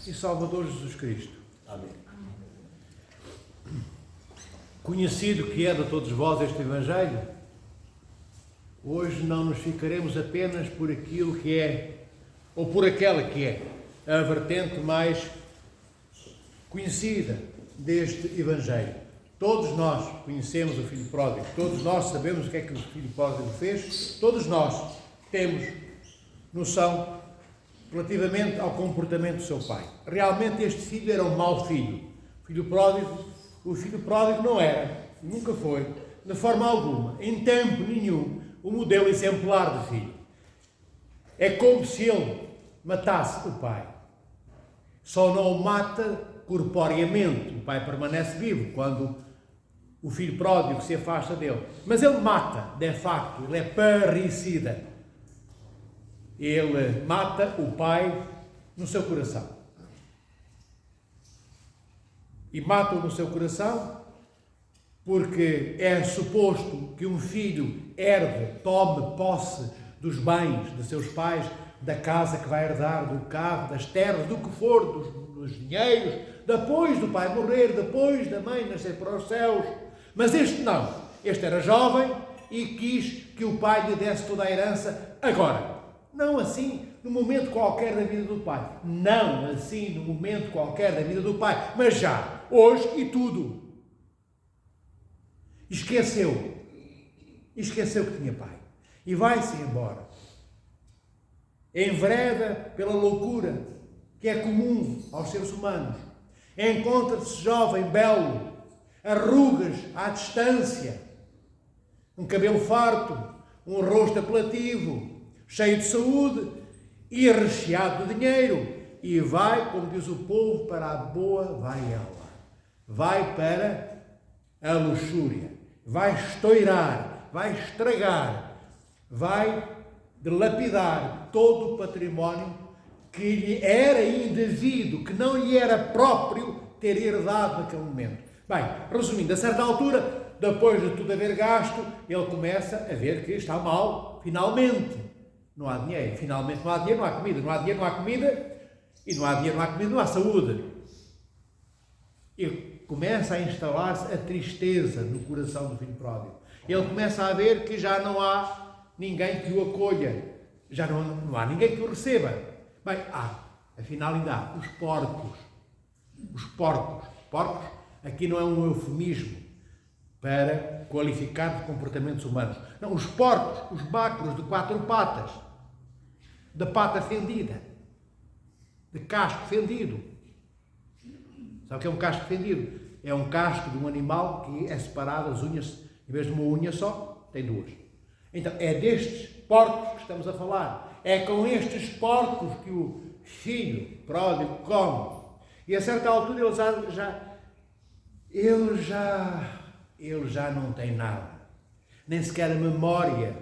e Salvador Jesus Cristo. Amém. Conhecido que é de todos vós este Evangelho, hoje não nos ficaremos apenas por aquilo que é, ou por aquela que é, a vertente mais conhecida deste Evangelho. Todos nós conhecemos o Filho Pródigo, todos nós sabemos o que é que o Filho Pródigo fez, todos nós temos noção relativamente ao comportamento do seu pai. Realmente este filho era um mau filho. O filho pródigo não era, nunca foi, de forma alguma, em tempo nenhum, o modelo exemplar de filho. É como se ele matasse o pai. Só não o mata corporeamente. O pai permanece vivo quando o filho pródigo se afasta dele. Mas ele mata, de facto, ele é parricida. Ele mata o pai no seu coração. E mata-o no seu coração porque é suposto que um filho herde, tome posse dos bens de seus pais, da casa que vai herdar, do carro, das terras, do que for, dos dinheiros, depois do pai morrer, depois da mãe nascer para os céus. Mas este não. Este era jovem e quis que o pai lhe desse toda a herança agora. Não assim no momento qualquer da vida do pai. Não assim no momento qualquer da vida do pai. Mas já, hoje e tudo. Esqueceu que tinha pai. E vai-se embora. Envereda pela loucura que é comum aos seres humanos. Encontra-se jovem, belo, arrugas à distância, um cabelo farto, um rosto apelativo, cheio de saúde e recheado de dinheiro. E vai, como diz o povo, para a boa vai ela. Vai para a luxúria. Vai estourar, vai estragar, vai dilapidar todo o património que lhe era indevido, que não lhe era próprio ter herdado naquele momento. Bem, resumindo, a certa altura, depois de tudo haver gasto, ele começa a ver que está mal, finalmente. Não há dinheiro, finalmente não há dinheiro, não há comida, não há dinheiro, não há comida, e não há dinheiro, não há comida, não há saúde. Ele começa a instalar-se a tristeza no coração do filho pródigo. Ele começa a ver que já não há ninguém que o acolha, já não há ninguém que o receba. Bem, afinal ainda há os porcos. Os porcos. Porcos, aqui não é um eufemismo para qualificar de comportamentos humanos. Não, os porcos, os bácoros de 4 patas, de pata fendida, de casco fendido. Sabe o que é um casco fendido? É um casco de um animal que é separado, as unhas, em vez de uma unha só, tem 2. Então, é destes porcos que estamos a falar. É com estes porcos que o filho pródigo come. E a certa altura ele já não tem nada. Nem sequer a memória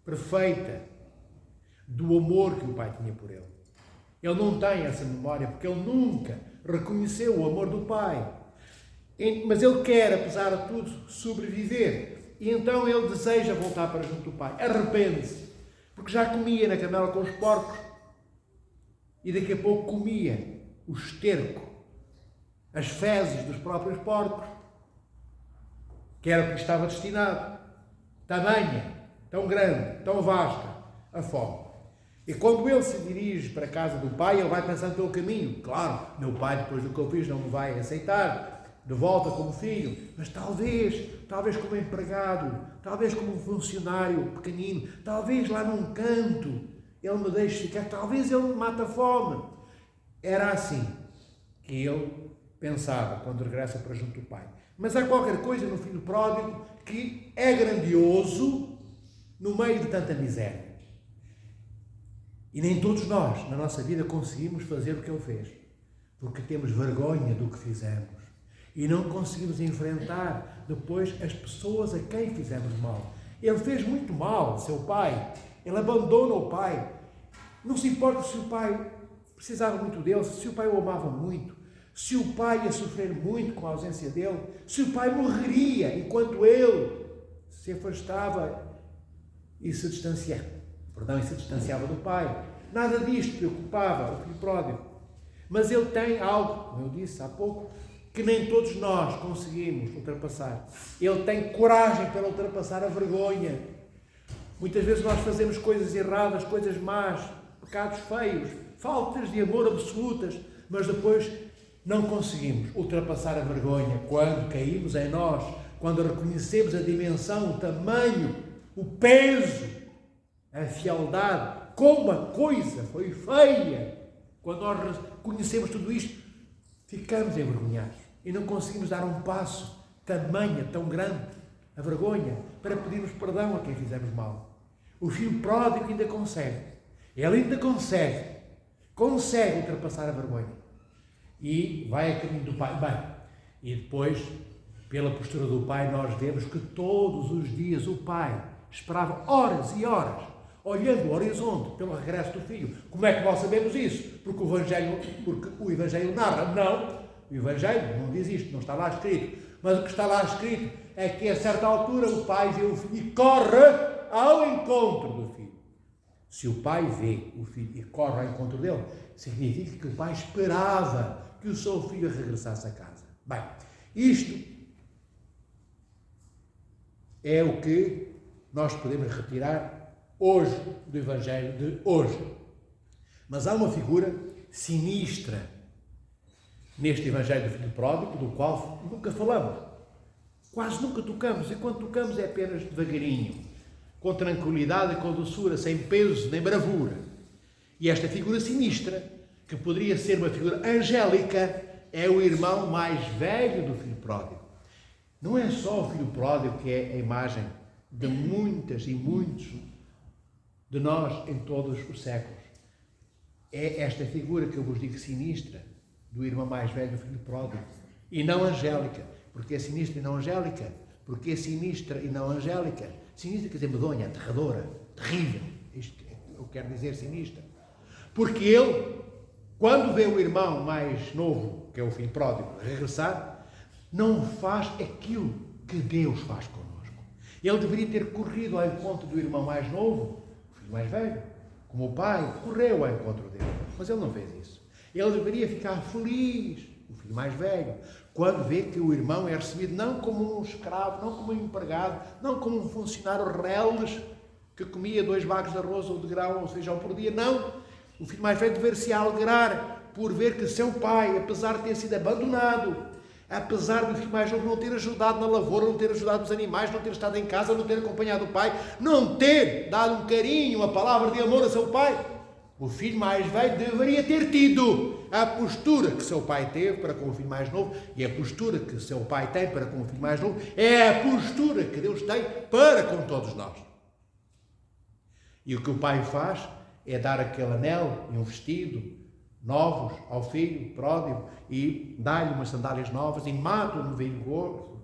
perfeita do amor que o pai tinha por ele. Ele não tem essa memória porque ele nunca reconheceu o amor do pai. Mas ele quer, apesar de tudo, sobreviver. E então ele deseja voltar para junto do pai. Arrepende-se. Porque já comia na canela com os porcos. E daqui a pouco comia o esterco, as fezes dos próprios porcos. Que era o que lhe estava destinado. Tamanha, tão grande, tão vasta, a fome. E quando ele se dirige para a casa do pai, ele vai pensando pelo caminho. Claro, meu pai, depois do que eu fiz, não me vai aceitar de volta como filho, mas talvez como empregado, talvez como um funcionário pequenino, talvez lá num canto ele me deixe ficar, talvez ele me mate a fome. Era assim que ele pensava quando regressa para junto do pai. Mas há qualquer coisa no filho pródigo que é grandioso no meio de tanta miséria. E nem todos nós, na nossa vida, conseguimos fazer o que ele fez. Porque temos vergonha do que fizemos. E não conseguimos enfrentar depois as pessoas a quem fizemos mal. Ele fez muito mal ao seu pai. Ele abandona o pai. Não se importa se o pai precisava muito dele, se o pai o amava muito, se o pai ia sofrer muito com a ausência dele, se o pai morreria enquanto ele se afastava e se distanciava do pai. Nada disto preocupava o filho pródigo. Mas ele tem algo, como eu disse há pouco, que nem todos nós conseguimos ultrapassar. Ele tem coragem para ultrapassar a vergonha. Muitas vezes nós fazemos coisas erradas, coisas más, pecados feios, faltas de amor absolutas, mas depois não conseguimos ultrapassar a vergonha quando caímos em nós, quando reconhecemos a dimensão, o tamanho, o peso, a fialdade, como a coisa foi feia. Quando nós reconhecemos tudo isto, ficamos envergonhados e não conseguimos dar um passo tamanha, tão grande, a vergonha, para pedirmos perdão a quem fizemos mal. O filho pródigo ainda consegue. Ele ainda consegue ultrapassar a vergonha. E vai a caminho do pai. Bem, e depois, pela postura do pai, nós vemos que todos os dias o pai esperava horas e horas, olhando o horizonte pelo regresso do filho. Como é que nós sabemos isso? Porque o Evangelho narra. Não, o Evangelho não diz isto, não está lá escrito. Mas o que está lá escrito é que a certa altura o pai vê o filho e corre ao encontro do filho. Se o pai vê o filho e corre ao encontro dele, significa que o pai esperava que o seu filho regressasse a casa. Bem, isto é o que nós podemos retirar hoje do Evangelho de hoje. Mas há uma figura sinistra neste Evangelho do Filho Pródigo, do qual nunca falamos. Quase nunca tocamos, e quando tocamos é apenas devagarinho, com tranquilidade e com doçura, sem peso nem bravura. E esta figura sinistra, que poderia ser uma figura angélica, é o irmão mais velho do filho pródigo. Não é só o filho pródigo que é a imagem de muitas e muitos de nós em todos os séculos. É esta figura que eu vos digo sinistra, do irmão mais velho do filho pródigo, e não angélica. Porque é sinistra e não angélica? Porque é sinistra e não angélica? Sinistra quer dizer medonha, aterradora, terrível. Isto eu quero dizer sinistra. Porque ele, quando vê o irmão mais novo, que é o filho pródigo, regressar, não faz aquilo que Deus faz connosco. Ele deveria ter corrido ao encontro do irmão mais novo, o filho mais velho, como o pai correu ao encontro dele. Mas ele não fez isso. Ele deveria ficar feliz, o filho mais velho, quando vê que o irmão é recebido não como um escravo, não como um empregado, não como um funcionário reles que comia 2 bagos de arroz ou de grão ou feijão por dia. Não. O filho mais velho deveria-se alegrar por ver que seu pai, apesar de ter sido abandonado, apesar do filho mais novo não ter ajudado na lavoura, não ter ajudado os animais, não ter estado em casa, não ter acompanhado o pai, não ter dado um carinho, uma palavra de amor a seu pai, o filho mais velho deveria ter tido a postura que seu pai teve para com o filho mais novo, e a postura que seu pai tem para com o filho mais novo é a postura que Deus tem para com todos nós. E o que o pai faz é dar aquele anel e um vestido novos ao filho pródigo e dá-lhe umas sandálias novas e mata-o no velho gordo.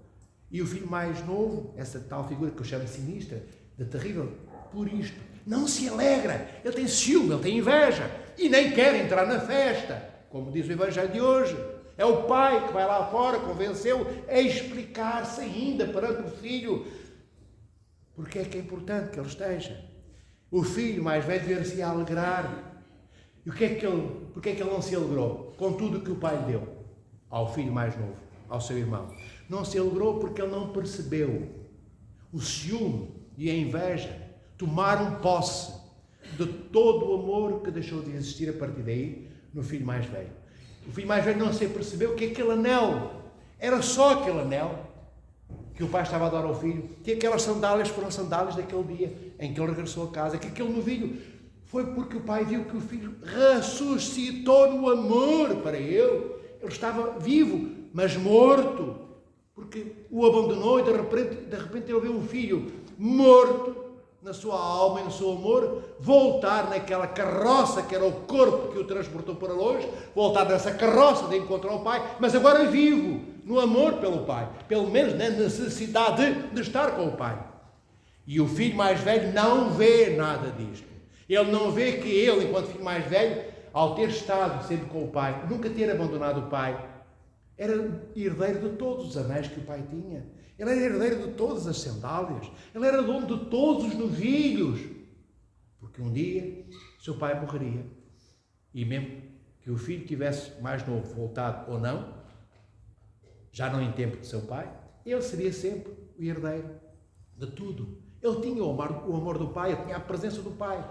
E o filho mais novo, essa tal figura que eu chamo de sinistra, de terrível, por isto, não se alegra, ele tem ciúme, ele tem inveja e nem quer entrar na festa, como diz o Evangelho de hoje. É o pai que vai lá fora, convenceu a explicar-se ainda perante o filho porque é que é importante que ele esteja. O filho mais velho deveria-se alegrar. E porque é que ele não se alegrou com tudo o que o pai lhe deu ao filho mais novo, ao seu irmão? Não se alegrou porque ele não percebeu o ciúme e a inveja tomaram posse de todo o amor que deixou de existir a partir daí no filho mais velho. O filho mais velho não se percebeu que aquele anel era só aquele anel que o pai estava a dar ao filho, que aquelas sandálias foram sandálias daquele dia em que ele regressou a casa, que aquele novilho foi porque o pai viu que o filho ressuscitou no amor para ele. Ele estava vivo, mas morto, porque o abandonou e de repente ele viu um filho morto na sua alma e no seu amor, voltar naquela carroça que era o corpo que o transportou para longe, voltar nessa carroça de encontrar o pai, mas agora vivo, no amor pelo pai, pelo menos na necessidade de estar com o pai. E o filho mais velho não vê nada disto. Ele não vê que ele, enquanto filho mais velho, ao ter estado sempre com o pai, nunca ter abandonado o pai, era herdeiro de todos os anéis que o pai tinha. Ele era herdeiro de todas as sandálias. Ele era dono de todos os novilhos. Porque um dia seu pai morreria. E mesmo que o filho tivesse mais novo voltado ou não, já não em tempo de seu pai, ele seria sempre o herdeiro de tudo. Ele tinha o amor do pai, ele tinha a presença do pai.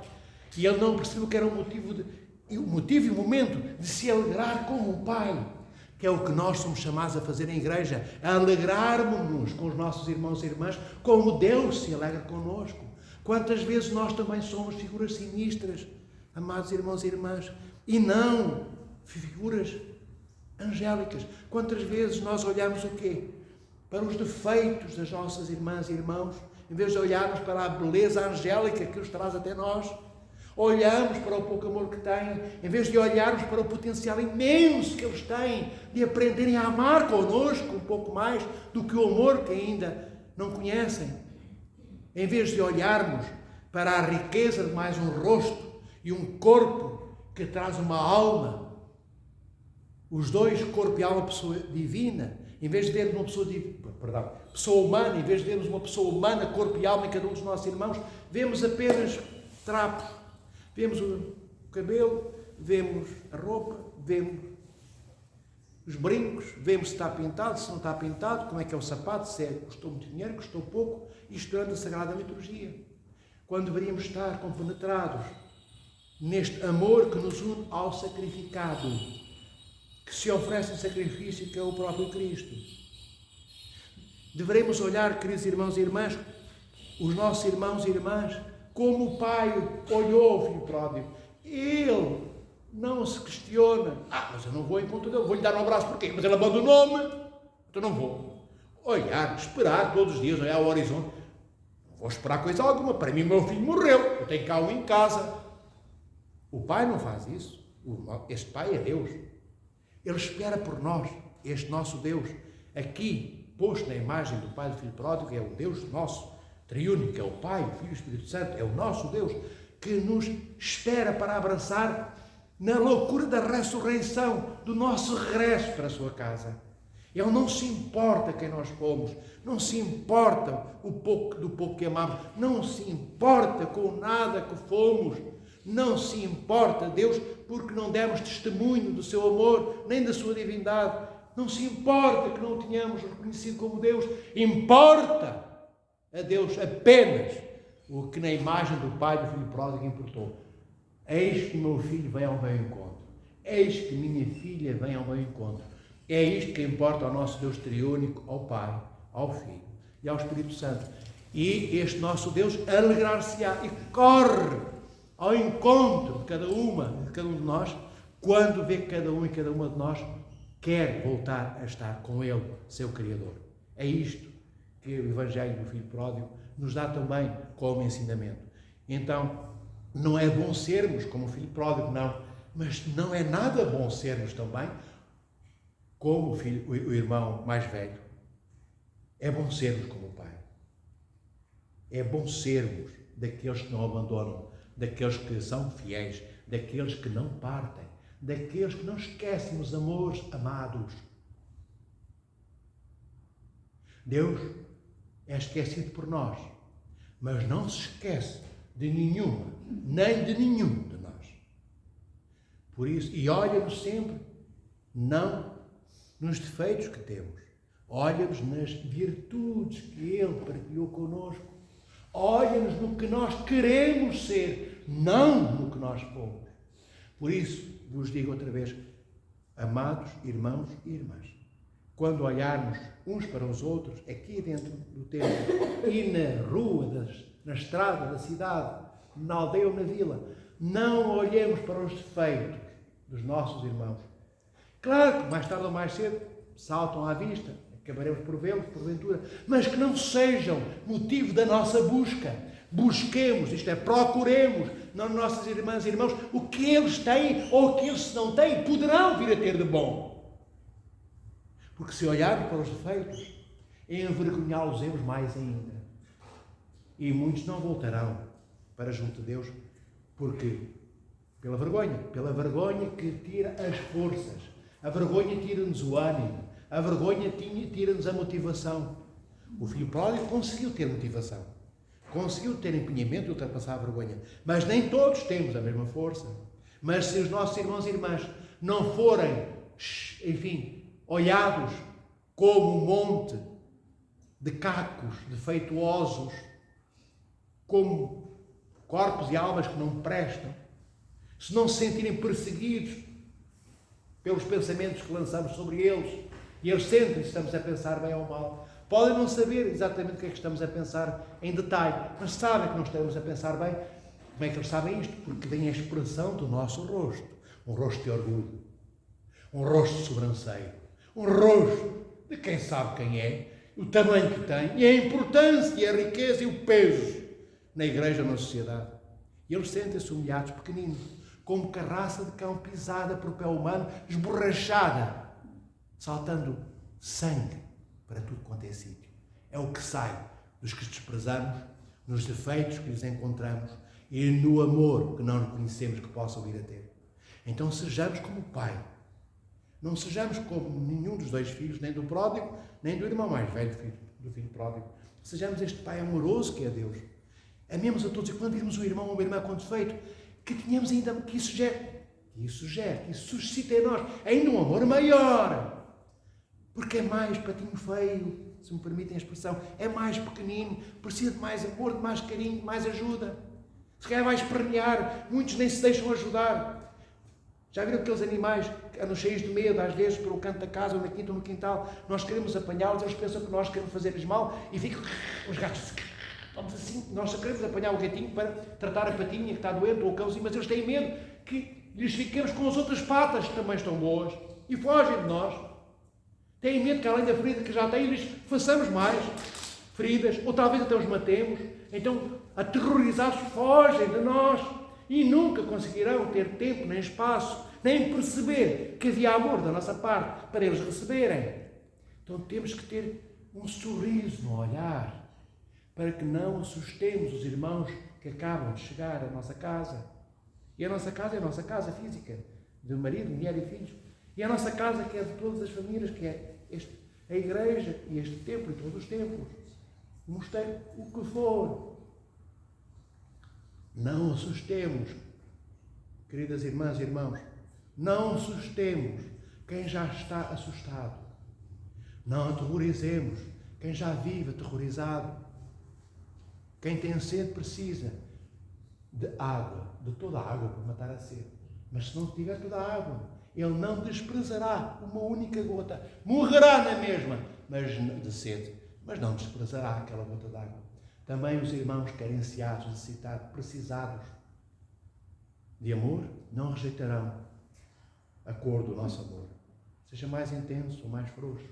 E ele não percebeu que era o motivo e o momento de se alegrar com o pai, que é o que nós somos chamados a fazer em igreja, a alegrarmos-nos com os nossos irmãos e irmãs, como Deus se alegra connosco. Quantas vezes nós também somos figuras sinistras, amados irmãos e irmãs, e não figuras angélicas. Quantas vezes nós olhamos o quê? Para os defeitos das nossas irmãs e irmãos, em vez de olharmos para a beleza angélica que os traz até nós. Olhamos para o pouco amor que têm, em vez de olharmos para o potencial imenso que eles têm de aprenderem a amar connosco um pouco mais do que o amor que ainda não conhecem. Em vez de olharmos para a riqueza de mais um rosto e um corpo que traz uma alma, os dois, corpo e alma, pessoa divina, em vez de termos uma pessoa humana, em vez de termos uma pessoa humana, corpo e alma em cada um dos nossos irmãos, vemos apenas trapos. Vemos o cabelo, vemos a roupa, vemos os brincos, vemos se está pintado, se não está pintado, como é que é o sapato, se custou muito dinheiro, custou pouco, isto durante a Sagrada Liturgia. Quando deveríamos estar compenetrados neste amor que nos une ao sacrificado, que se oferece em sacrifício, que é o próprio Cristo. Deveremos olhar, queridos irmãos e irmãs, os nossos irmãos e irmãs, como o pai olhou o filho pródigo. Ele não se questiona. Mas eu não vou ao encontro dele, vou-lhe dar um abraço, porquê? Mas ele abandonou-me, então não vou. Olhar, esperar todos os dias, olhar ao horizonte. Não vou esperar coisa alguma, para mim o meu filho morreu, eu tenho cá um em casa. O pai não faz isso. Este pai é Deus. Ele espera por nós, este nosso Deus, aqui posto na imagem do pai do filho pródigo, é o Deus nosso, triúnico, é o Pai, o Filho e o Espírito Santo, é o nosso Deus, que nos espera para abraçar na loucura da ressurreição, do nosso regresso para a sua casa. Ele não se importa quem nós fomos, não se importa do pouco que amamos, não se importa com nada que fomos, não se importa, Deus, porque não demos testemunho do seu amor, nem da sua divindade, não se importa que não o tenhamos reconhecido como Deus, importa a Deus apenas o que na imagem do pai do filho pródigo importou. Eis que meu filho vem ao meu encontro. Eis que minha filha vem ao meu encontro. É isto que importa ao nosso Deus triúnico, ao Pai, ao Filho e ao Espírito Santo. E este nosso Deus alegrar-se-á e corre ao encontro de cada um de nós, quando vê que cada um e cada uma de nós quer voltar a estar com Ele, seu Criador. É isto que o Evangelho do Filho Pródigo nos dá também como ensinamento. Então, não é bom sermos como o Filho Pródigo, não, mas não é nada bom sermos também como o irmão mais velho. É bom sermos como o Pai. É bom sermos daqueles que não abandonam, daqueles que são fiéis, daqueles que não partem, daqueles que não esquecem os amores amados. Deus é esquecido por nós, mas não se esquece de nenhuma, nem de nenhum de nós. Por isso, e olha-nos sempre, não nos defeitos que temos, olha-nos nas virtudes que Ele partilhou connosco, olha-nos no que nós queremos ser, não no que nós fomos. Por isso, vos digo outra vez, amados irmãos e irmãs, quando olharmos uns para os outros, aqui dentro do templo e na rua, na estrada da cidade, na aldeia ou na vila, não olhemos para os defeitos dos nossos irmãos. Claro que mais tarde ou mais cedo saltam à vista, acabaremos por vê-los, porventura, mas que não sejam motivo da nossa busca. Busquemos, isto é, procuremos nas nossas irmãs e irmãos o que eles têm ou o que eles, se não têm, poderão vir a ter de bom. Porque se olharmos para os defeitos, envergonhá-los-emos mais ainda. E muitos não voltarão para junto de Deus, porque pela vergonha que tira as forças, a vergonha tira-nos o ânimo, a vergonha tira-nos a motivação. O filho pródigo conseguiu ter motivação, conseguiu ter empenhamento de ultrapassar a vergonha, mas nem todos temos a mesma força. Mas se os nossos irmãos e irmãs não forem, enfim, olhados como um monte de cacos defeituosos, como corpos e almas que não prestam, se não se sentirem perseguidos pelos pensamentos que lançamos sobre eles, e eles sentem se estamos a pensar bem ou mal, podem não saber exatamente o que é que estamos a pensar em detalhe, mas sabem que não estamos a pensar bem. Como é que eles sabem isto? Porque vem a expressão do nosso rosto. Um rosto de orgulho, um rosto de sobranceiro, um rosto de quem sabe quem é, o tamanho que tem, e a importância, e a riqueza e o peso na igreja, na sociedade. E eles sentem-se humilhados, pequeninos, como carraça de cão pisada por pé humano, esborrachada, saltando sangue para tudo quanto é sítio. É o que sai dos que desprezamos, nos defeitos que lhes encontramos e no amor que não reconhecemos que possam vir a ter. Então sejamos como o Pai. Não sejamos como nenhum dos dois filhos, nem do pródigo, nem do irmão mais velho do filho pródigo. Sejamos este Pai amoroso que é Deus. Amemos a todos, e quando virmos um irmão ou uma irmã com defeito, que tenhamos ainda, que isso suscite em nós ainda um amor maior. Porque é mais patinho feio, se me permitem a expressão, é mais pequenino, precisa de mais amor, de mais carinho, de mais ajuda. Se calhar vai espernear, muitos nem se deixam ajudar. Já viram aqueles animais que andam cheios de medo, às vezes, pelo canto da casa, ou na quinta ou no quintal? Nós queremos apanhá-los, eles pensam que nós queremos fazer-lhes mal e ficam os gatos. Vamos assim, nós só queremos apanhar o gatinho para tratar a patinha que está doente, ou o cãozinho, mas eles têm medo que lhes fiquemos com as outras patas, que também estão boas, e fogem de nós. Têm medo que, além da ferida que já têm, lhes façamos mais feridas, ou talvez até os matemos. Então, aterrorizados, fogem de nós e nunca conseguirão ter tempo, nem espaço, nem perceber que havia amor da nossa parte para eles receberem. Então, temos que ter um sorriso no olhar, para que não assustemos os irmãos que acabam de chegar à nossa casa. E a nossa casa é a nossa casa física, de marido, mulher e filhos. E a nossa casa, que é de todas as famílias, que é a igreja e este templo e todos os templos. O mosteiro, o que for. Não assustemos, queridas irmãs e irmãos, não assustemos quem já está assustado. Não aterrorizemos quem já vive aterrorizado. Quem tem sede precisa de água, de toda a água para matar a sede. Mas se não tiver toda a água, ele não desprezará uma única gota. Morrerá na mesma, mas de sede, mas não desprezará aquela gota de água. Também os irmãos carenciados, necessitados, precisados de amor, não rejeitarão a cor do nosso amor. Seja mais intenso ou mais frouxo.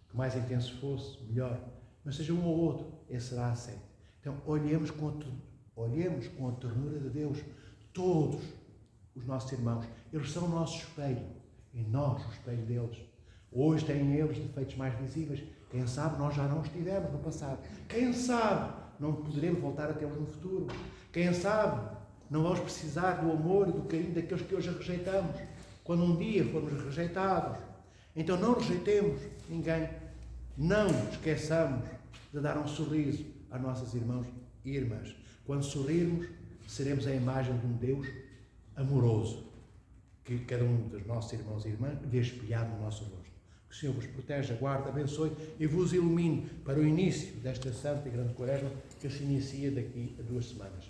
Que mais intenso fosse, melhor. Mas seja um ou outro, esse será aceito. Então, olhemos com a ternura de Deus todos os nossos irmãos. Eles são o nosso espelho e nós o espelho deles. Hoje têm eles defeitos mais visíveis. Quem sabe nós já não os tivemos no passado. Quem sabe não poderemos voltar a tê-los no futuro. Quem sabe não vamos precisar do amor e do carinho daqueles que hoje rejeitamos, quando um dia formos rejeitados. Então não rejeitemos ninguém. Não esqueçamos de dar um sorriso a nossos irmãos e irmãs. Quando sorrirmos, seremos a imagem de um Deus amoroso, que cada um dos nossos irmãos e irmãs vê espelhado no nosso rosto. Que o Senhor vos proteja, guarde, abençoe e vos ilumine para o início desta santa e grande quaresma que se inicia daqui a 2 semanas.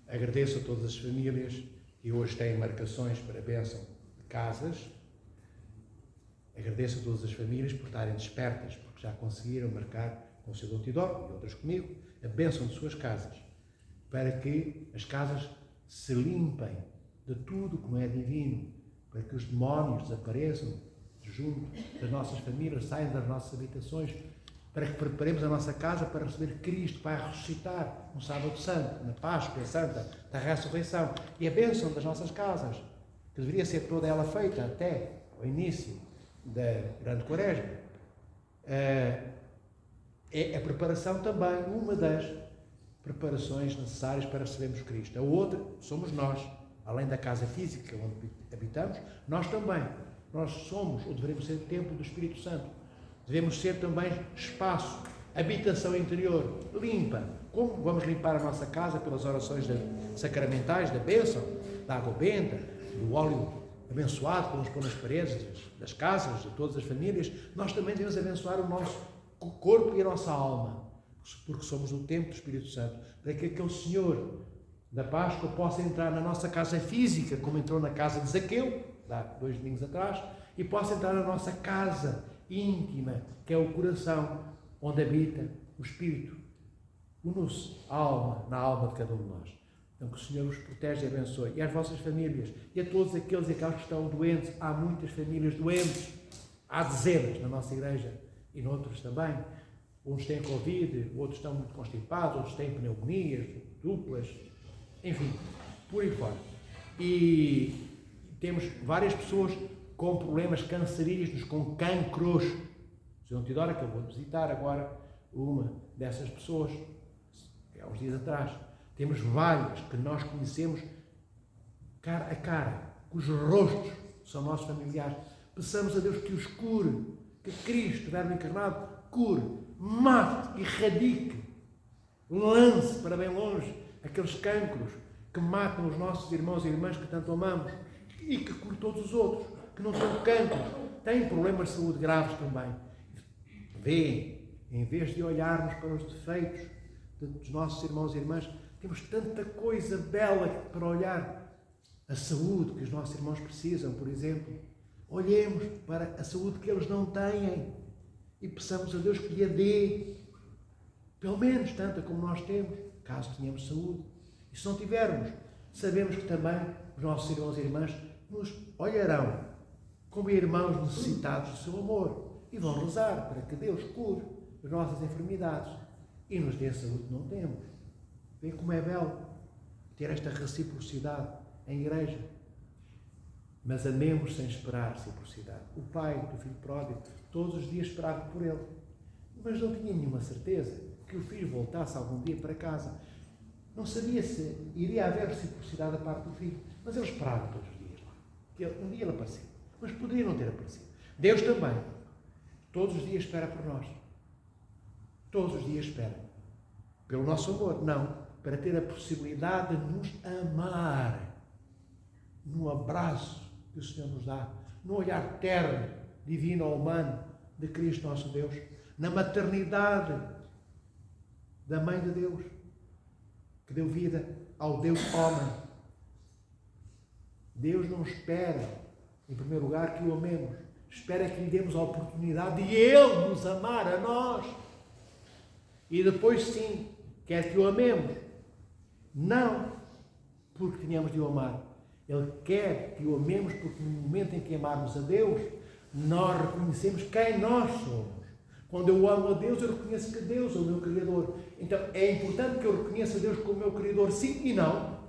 Agradeço a todas as famílias que hoje têm marcações para a bênção de casas. Agradeço a todas as famílias por estarem despertas, porque já conseguiram marcar com o seu Dom Tidó e outras comigo, a bênção de suas casas, para que as casas se limpem de tudo que não é divino, para que os demónios desapareçam junto das nossas famílias, saiam das nossas habitações, para que preparemos a nossa casa para receber Cristo, para ressuscitar no Sábado Santo, na Páscoa Santa, da Ressurreição, e a bênção das nossas casas, que deveria ser toda ela feita até ao início da Grande Quaresma. É a preparação também, uma das preparações necessárias para recebermos Cristo. A outra somos nós, além da casa física onde habitamos, nós também. Nós somos, ou devemos ser, templo do Espírito Santo. Devemos ser também espaço, habitação interior, limpa. Como vamos limpar a nossa casa pelas orações sacramentais, da bênção, da água benta, do óleo abençoado que vamos pôr nas paredes das casas, de todas as famílias, nós também devemos abençoar o nosso corpo e a nossa alma, porque somos o templo do Espírito Santo, para que aquele Senhor da Páscoa possa entrar na nossa casa física, como entrou na casa de Zaqueu, há 2 domingos atrás, e possa entrar na nossa casa íntima, que é o coração, onde habita o Espírito. Une-se a alma, na alma de cada um de nós. Então que o Senhor os protege e abençoe. E às vossas famílias, e a todos aqueles e aquelas que estão doentes. Há muitas famílias doentes. Há dezenas na nossa igreja e noutros também. Uns têm Covid, outros estão muito constipados, outros têm pneumonias duplas, enfim, por aí fora. E temos várias pessoas com problemas cancerígenos, com cancros. Sr. Tidora, que eu vou visitar agora, uma dessas pessoas, há uns dias atrás. Temos várias que nós conhecemos cara a cara, cujos rostos são nossos familiares. Peçamos a Deus que os cure, que Cristo, Verbo encarnado, cure, mate, erradique, lance para bem longe aqueles cancros que matam os nossos irmãos e irmãs que tanto amamos e que cure todos os outros que não têm cancros, têm problemas de saúde graves também. Vê, em vez de olharmos para os defeitos dos nossos irmãos e irmãs, temos tanta coisa bela para olhar. A saúde que os nossos irmãos precisam, por exemplo. Olhemos para a saúde que eles não têm e peçamos a Deus que lhe a dê, pelo menos tanta como nós temos, caso tenhamos saúde. E se não tivermos, sabemos que também os nossos irmãos e irmãs nos olharão como irmãos necessitados do seu amor e vão rezar para que Deus cure as nossas enfermidades e nos dê a saúde que não temos. Vê como é belo ter esta reciprocidade em igreja. Mas amemos sem esperar reciprocidade. O pai do filho pródigo todos os dias esperava por ele, mas não tinha nenhuma certeza que o filho voltasse algum dia para casa. Não sabia se iria haver reciprocidade da parte do filho, mas ele esperava todos os dias lá. Um dia ele apareceu, mas poderia não ter aparecido. Deus também, todos os dias espera por nós. Todos os dias espera. Pelo nosso amor, não. Para ter a possibilidade de nos amar. No abraço que o Senhor nos dá. No olhar terno, divino ou humano de Cristo nosso Deus. Na maternidade da Mãe de Deus. Que deu vida ao Deus homem. Deus não espera, em primeiro lugar, que o amemos. Espera que lhe demos a oportunidade de Ele nos amar a nós. E depois, sim, quer que o amemos. Não porque tenhamos de o amar. Ele quer que o amemos porque no momento em que amarmos a Deus, nós reconhecemos quem nós somos. Quando eu amo a Deus, eu reconheço que Deus é o meu Criador. Então, é importante que eu reconheça a Deus como meu Criador, sim e não.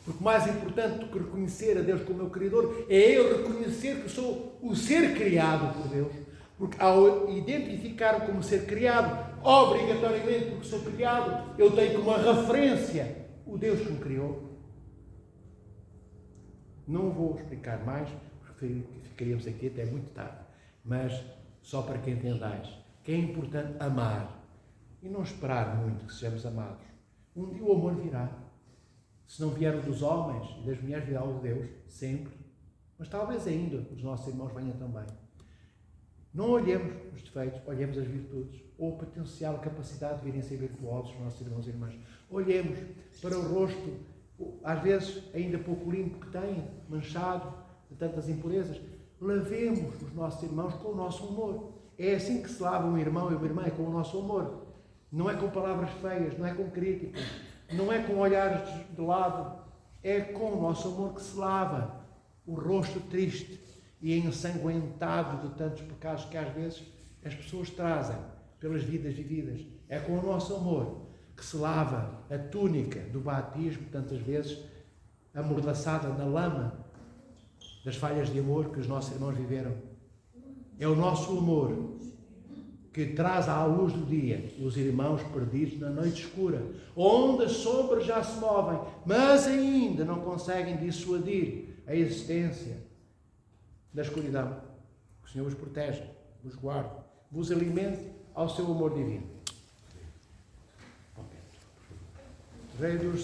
Porque mais importante do que reconhecer a Deus como meu Criador, é eu reconhecer que sou o ser criado por Deus. Porque ao identificar-me como ser criado, obrigatoriamente porque sou criado, eu tenho como referência o Deus que me criou. Não vou explicar mais, porque ficaríamos aqui até muito tarde. Mas só para que entendais que é importante amar e não esperar muito que sejamos amados. Um dia o amor virá. Se não vier o dos homens e das mulheres, virá o de Deus, sempre. Mas talvez ainda os nossos irmãos venham também. Não olhemos os defeitos, olhemos as virtudes, ou a potencial capacidade de virem a ser virtuosos os nossos irmãos e irmãs. Olhemos para o rosto, às vezes ainda pouco limpo que têm, manchado de tantas impurezas. Lavemos os nossos irmãos com o nosso amor. É assim que se lava um irmão e uma irmã, é com o nosso amor. Não é com palavras feias, não é com críticas, não é com olhares de lado, é com o nosso amor que se lava o rosto triste e ensanguentado de tantos pecados que às vezes as pessoas trazem pelas vidas vividas. É com o nosso amor que se lava a túnica do batismo, tantas vezes amordaçada na lama das falhas de amor que os nossos irmãos viveram. É o nosso amor que traz à luz do dia os irmãos perdidos na noite escura, onde as sombras já se movem, mas ainda não conseguem dissuadir a existência da escuridão. Que o Senhor vos proteja, vos guarde, vos alimente ao seu amor divino. Rei dos